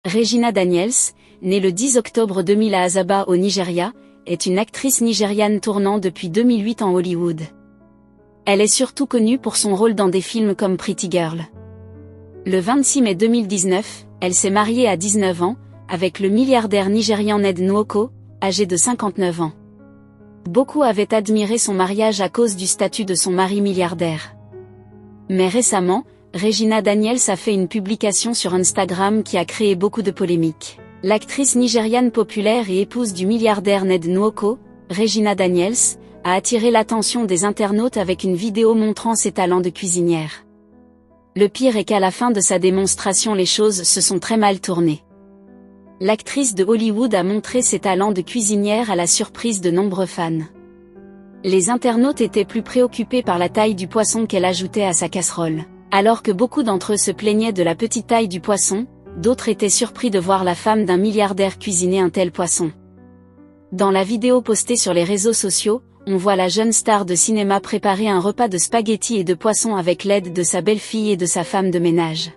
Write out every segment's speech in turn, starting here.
Regina Daniels, née le 10 octobre 2000 à Asaba au Nigeria, est une actrice nigériane tournant depuis 2008 en Hollywood. Elle est surtout connue pour son rôle dans des films comme Pretty Girl. Le 26 mai 2019, elle s'est mariée à 19 ans, avec le milliardaire nigérian Ned Nwoko, âgé de 59 ans. Beaucoup avaient admiré son mariage à cause du statut de son mari milliardaire. Mais récemment, Regina Daniels a fait une publication sur Instagram qui a créé beaucoup de polémiques. L'actrice nigériane populaire et épouse du milliardaire Ned Nwoko, Regina Daniels, a attiré l'attention des internautes avec une vidéo montrant ses talents de cuisinière. Le pire est qu'à la fin de sa démonstration les choses se sont très mal tournées. L'actrice de Hollywood a montré ses talents de cuisinière à la surprise de nombreux fans. Les internautes étaient plus préoccupés par la taille du poisson qu'elle ajoutait à sa casserole. Alors que beaucoup d'entre eux se plaignaient de la petite taille du poisson, d'autres étaient surpris de voir la femme d'un milliardaire cuisiner un tel poisson. Dans la vidéo postée sur les réseaux sociaux, on voit la jeune star de cinéma préparer un repas de spaghettis et de poisson avec l'aide de sa belle-fille et de sa femme de ménage.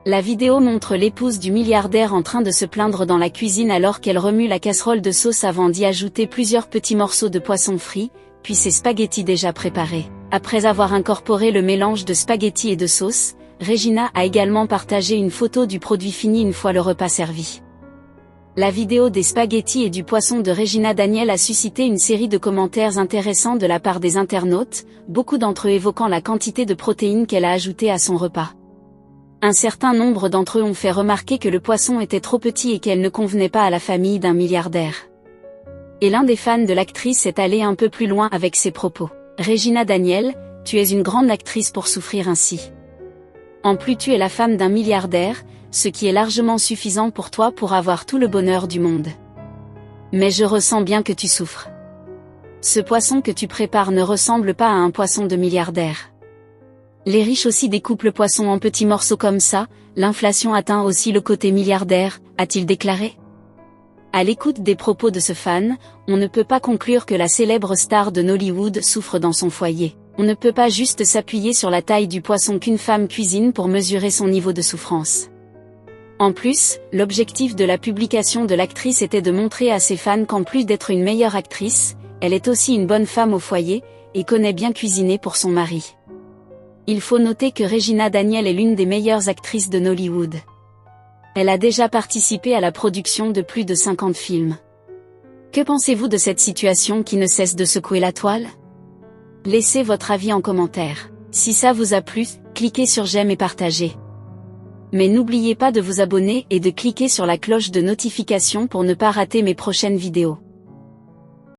La vidéo montre l'épouse du milliardaire en train de se plaindre dans la cuisine alors qu'elle remue la casserole de sauce avant d'y ajouter plusieurs petits morceaux de poisson frit, puis ses spaghettis déjà préparés. Après avoir incorporé le mélange de spaghettis et de sauce, Regina a également partagé une photo du produit fini une fois le repas servi. La vidéo des spaghettis et du poisson de Regina Daniels a suscité une série de commentaires intéressants de la part des internautes, beaucoup d'entre eux évoquant la quantité de protéines qu'elle a ajoutée à son repas. Un certain nombre d'entre eux ont fait remarquer que le poisson était trop petit et qu'elle ne convenait pas à la famille d'un milliardaire. Et l'un des fans de l'actrice est allé un peu plus loin avec ses propos. Regina Daniels, tu es une grande actrice pour souffrir ainsi. En plus tu es la femme d'un milliardaire, ce qui est largement suffisant pour toi pour avoir tout le bonheur du monde. Mais je ressens bien que tu souffres. Ce poisson que tu prépares ne ressemble pas à un poisson de milliardaire. Les riches aussi découpent le poisson en petits morceaux comme ça, l'inflation atteint aussi le côté milliardaire, a-t-il déclaré. À l'écoute des propos de ce fan, on ne peut pas conclure que la célèbre star de Nollywood souffre dans son foyer. On ne peut pas juste s'appuyer sur la taille du poisson qu'une femme cuisine pour mesurer son niveau de souffrance. En plus, l'objectif de la publication de l'actrice était de montrer à ses fans qu'en plus d'être une meilleure actrice, elle est aussi une bonne femme au foyer, et connaît bien cuisiner pour son mari. Il faut noter que Regina Daniels est l'une des meilleures actrices de Nollywood. Elle a déjà participé à la production de plus de 50 films. Que pensez-vous de cette situation qui ne cesse de secouer la toile? Laissez votre avis en commentaire. Si ça vous a plu, cliquez sur j'aime et partagez. Mais n'oubliez pas de vous abonner et de cliquer sur la cloche de notification pour ne pas rater mes prochaines vidéos.